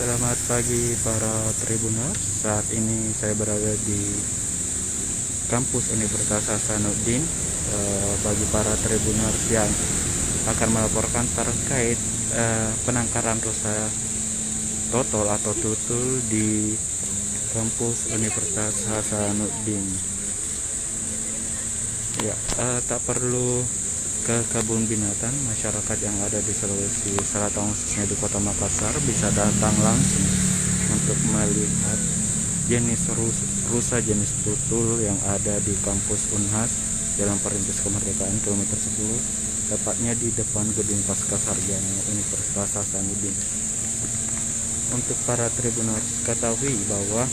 Selamat pagi para Tribuners. Saat ini saya berada di kampus Universitas Hasanuddin. Bagi para Tribuners yang akan melaporkan terkait penangkaran rusa total atau tutul di kampus Universitas Hasanuddin. Ya, tak perlu ke kebun binatang. Masyarakat yang ada di Sulawesi Selatan, khususnya di Kota Makassar, bisa datang langsung untuk melihat jenis rusa jenis tutul yang ada di kampus Unhas Jalan Perintis Kemerdekaan kilometer 10, tepatnya di depan gedung Pascasarjana Universitas Hasanuddin. Untuk para Tribuners, ketahui bahwa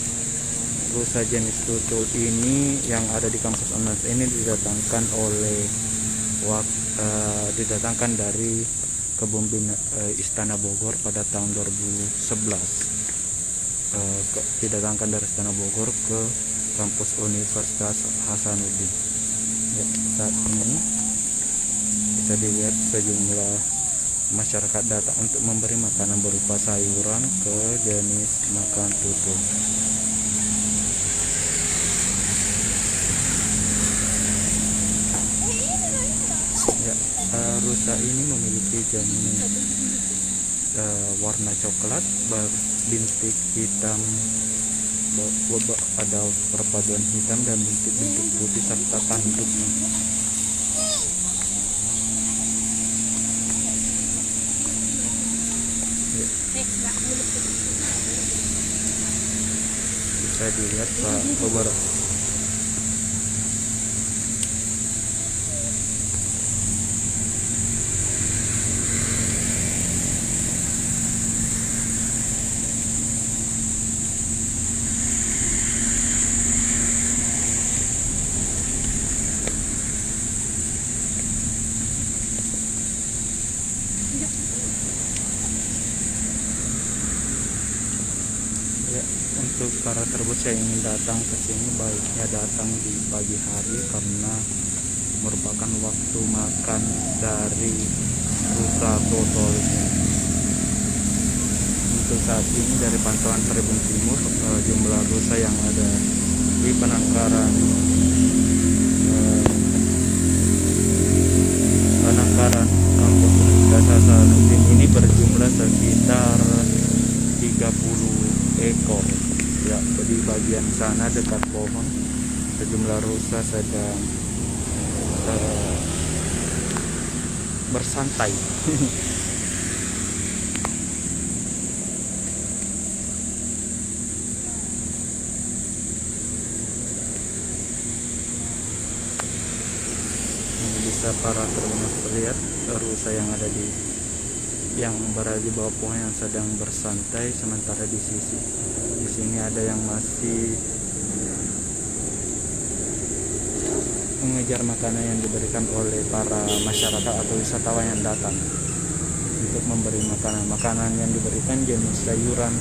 rusa jenis tutul ini yang ada di kampus Unhas ini didatangkan dari kebun Istana Bogor pada tahun 2011. Didatangkan dari Istana Bogor ke kampus Universitas Hasanuddin. Ya, saat ini bisa dilihat sejumlah masyarakat datang untuk memberi makanan berupa sayuran ke jenis makan tutul. Ya, rusa ini memiliki jenis warna coklat berbintik hitam, ada perpaduan hitam dan bintik-bintik putih serta tanduk. Ya. Bisa dilihat beberapa untuk para terbus yang ingin datang ke sini baiknya datang di pagi hari karena merupakan waktu makan dari rusa total. Untuk saat ini dari pantauan Tribun Timur, jumlah rusa yang ada di penangkaran kampus Universitas Hasanuddin ini berjumlah sekitar 30 ekor. Ya, di bagian sana dekat pohon sejumlah rusa sedang bersantai. Bisa para Tribuners lihat rusa yang berada di bawah pohon yang sedang bersantai, sementara di sini ada yang masih mengejar makanan yang diberikan oleh para masyarakat atau wisatawan yang datang untuk memberi makanan yang diberikan jenis sayuran.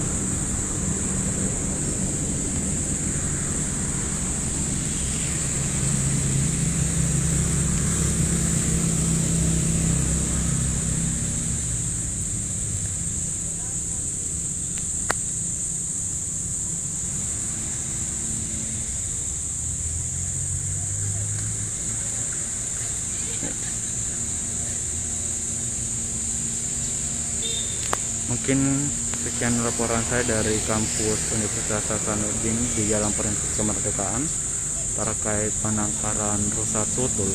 Mungkin sekian laporan saya dari kampus Universitas Hasanuddin di Jalan Perintis Kemerdekaan terkait penangkaran rusa tutul.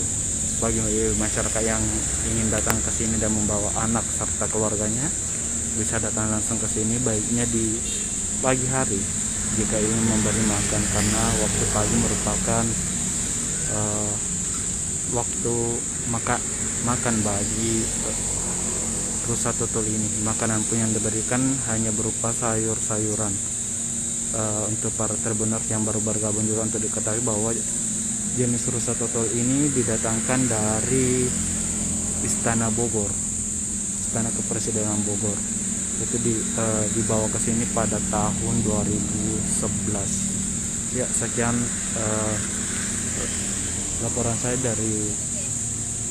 Bagi masyarakat yang ingin datang ke sini dan membawa anak serta keluarganya, bisa datang langsung ke sini baiknya di pagi hari jika ingin memberi makan, karena waktu pagi merupakan waktu makan bagi rusa tutul ini. Makanan pun yang diberikan hanya berupa sayur-sayuran. Untuk para Tribuners yang baru bergabung juga untuk diketahui bahwa jenis rusa tutul ini didatangkan dari Istana Bogor, Istana Kepresidenan Bogor. Itu dibawa ke sini pada tahun 2011. Ya, sekian laporan saya dari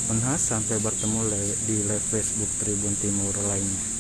Unhas. Sampai bertemu di live Facebook Tribun Timur lainnya.